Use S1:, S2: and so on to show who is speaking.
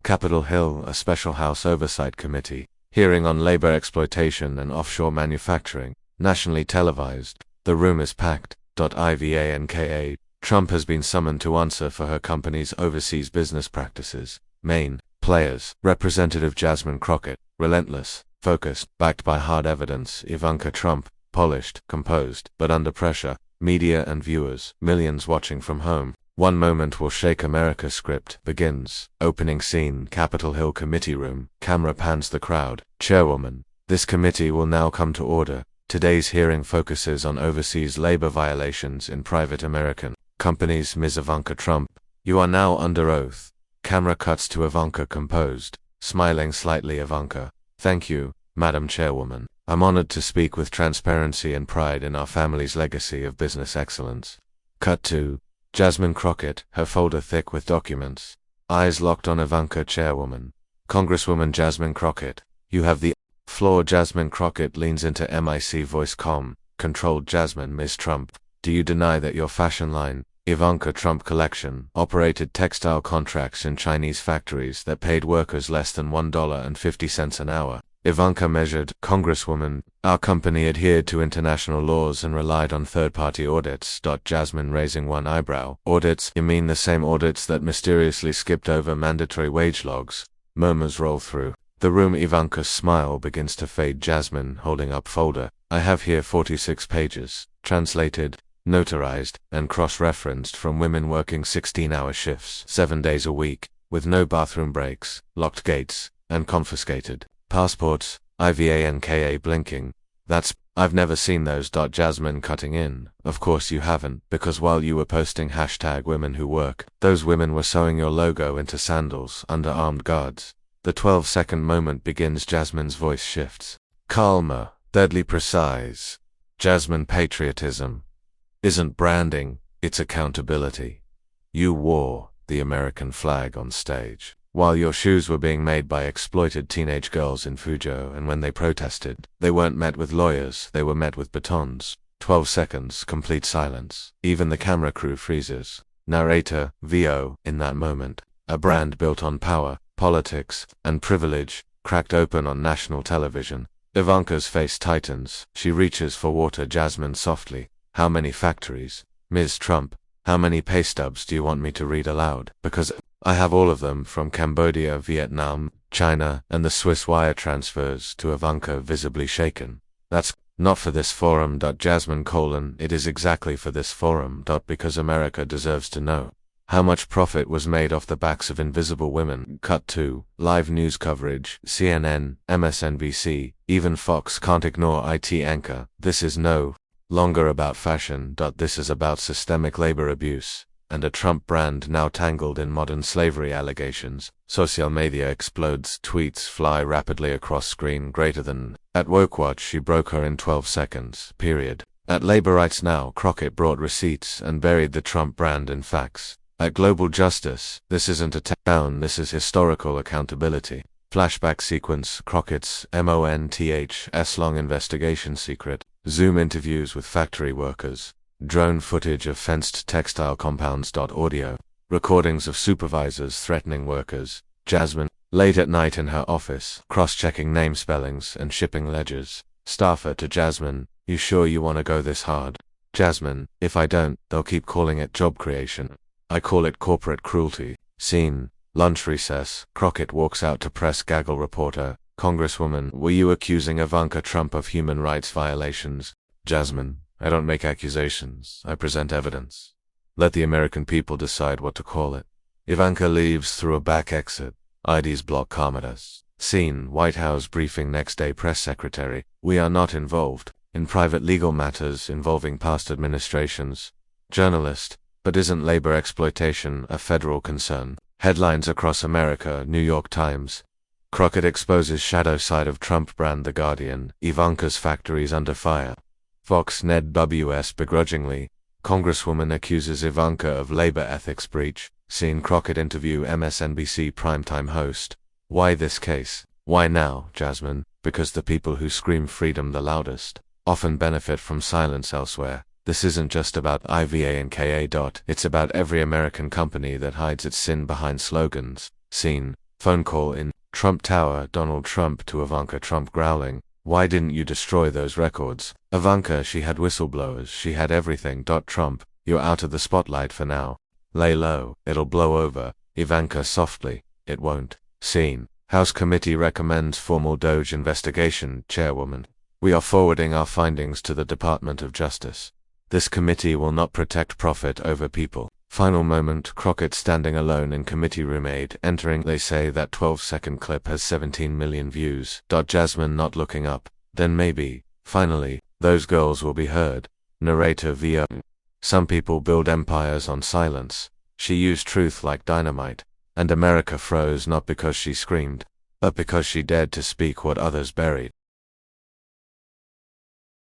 S1: Capitol Hill, a special House Oversight Committee, hearing on labor exploitation and offshore manufacturing, nationally televised. The room is packed. Ivanka Trump has been summoned to answer for her company's overseas business practices. Main players: Representative Jasmine Crockett, relentless, focused, backed by hard evidence. Ivanka Trump, polished, composed, but under pressure. Media and viewers, millions watching from home. One moment will shake America. Script begins. Opening scene, Capitol Hill committee room. Camera pans the crowd. Chairwoman: this committee will now come to order. Today's hearing focuses on overseas labor violations in private American companies. Ms. Ivanka Trump, you are now under oath. Camera cuts to Ivanka, composed, smiling slightly. Ivanka: thank you, Madam Chairwoman. I'm honored to speak with transparency and pride in our family's legacy of business excellence. Cut to Jasmine Crockett, her folder thick with documents. Eyes locked on Ivanka. Chairwoman: Congresswoman Jasmine Crockett, you have the floor. Jasmine Crockett leans into mic, voice calm, controlled. Jasmine: Ms. Trump, do you deny that your fashion line, Ivanka Trump Collection, operated textile contracts in Chinese factories that paid workers less than $1.50 an hour? Ivanka measured. Congresswoman: our company adhered to international laws and relied on third-party audits. Jasmine raising one eyebrow. Audits? You mean the same audits that mysteriously skipped over mandatory wage logs? Murmurs roll through the room. Ivanka's smile begins to fade. Jasmine holding up folder. I have here 46 pages, translated, notarized, and cross-referenced from women working 16-hour shifts, 7 days a week, with no bathroom breaks, locked gates, and confiscated passports. Ivanka blinking. I've never seen those. Jasmine cutting in. Of course you haven't, because while you were posting #WomenWhoWork, those women were sewing your logo into sandals under armed guards. The 12-second moment begins. Jasmine's voice shifts. Calmer, deadly precise. Jasmine: patriotism isn't branding, it's accountability. You wore the American flag on stage while your shoes were being made by exploited teenage girls in Fuzhou, and when they protested, they weren't met with lawyers, they were met with batons. 12 seconds, complete silence. Even the camera crew freezes. Narrator: VO. In that moment, a brand built on power, politics, and privilege, cracked open on national television. Ivanka's face tightens. She reaches for water. Jasmine softly: how many factories? Ms. Trump, how many pay stubs do you want me to read aloud? Because I have all of them, from Cambodia, Vietnam, China, and the Swiss wire transfers. To Ivanka, visibly shaken. That's not for this forum. Jasmine: it is exactly for this forum. Because America deserves to know how much profit was made off the backs of invisible women. Cut to live news coverage. CNN, MSNBC, even Fox can't ignore IT anchor. This is no longer about fashion. This is about systemic labor abuse, and a Trump brand now tangled in modern slavery allegations. Social media explodes. Tweets fly rapidly across screen. Greater than. At WokeWatch, she broke her in 12 seconds. Period. At Labor Rights Now, Crockett brought receipts and buried the Trump brand in facts. At Global Justice, this isn't a down, this is historical accountability. Flashback sequence: Crockett's months-long investigation secret. Zoom interviews with factory workers. Drone footage of fenced textile compounds. Audio recordings of supervisors threatening workers. Jasmine, late at night in her office, cross-checking name spellings and shipping ledgers. Staffer to Jasmine: you sure you want to go this hard? Jasmine: if I don't, they'll keep calling it job creation. I call it corporate cruelty. Scene: lunch recess. Crockett walks out to press gaggle. Reporter: Congresswoman, were you accusing Ivanka Trump of human rights violations? Jasmine: I don't make accusations, I present evidence. Let the American people decide what to call it. Ivanka leaves through a back exit. IDs block cameras. Scene: White House briefing. Next day. Press secretary: we are not involved in private legal matters involving past administrations. Journalist: but isn't labor exploitation a federal concern? Headlines across America. New York Times: Crockett exposes shadow side of Trump brand. The Guardian: Ivanka's factories under fire. Fox: Ned W.S. begrudgingly. Congresswoman accuses Ivanka of labor ethics breach. Scene: Crockett interview. MSNBC primetime host: why this case? Why now, Jasmine? Because the people who scream freedom the loudest often benefit from silence elsewhere. This isn't just about Ivanka. It's about every American company that hides its sin behind slogans. Scene: Phone call in Trump Tower. Donald Trump to Ivanka Trump growling, "Why didn't you destroy those records?" Ivanka, she had whistleblowers, she had everything. Trump, you're out of the spotlight for now. Lay low, it'll blow over. Ivanka softly, it won't. Scene. House Committee recommends formal Doge investigation. Chairwoman, we are forwarding our findings to the Department of Justice. This committee will not protect profit over people. Final moment. Crockett standing alone in committee room. Aide entering. They say that 12-second clip has 17 million views. Jasmine not looking up. Then maybe, finally, those girls will be heard. Narrator via. Some people build empires on silence. She used truth like dynamite. And America froze not because she screamed, but because she dared to speak what others buried.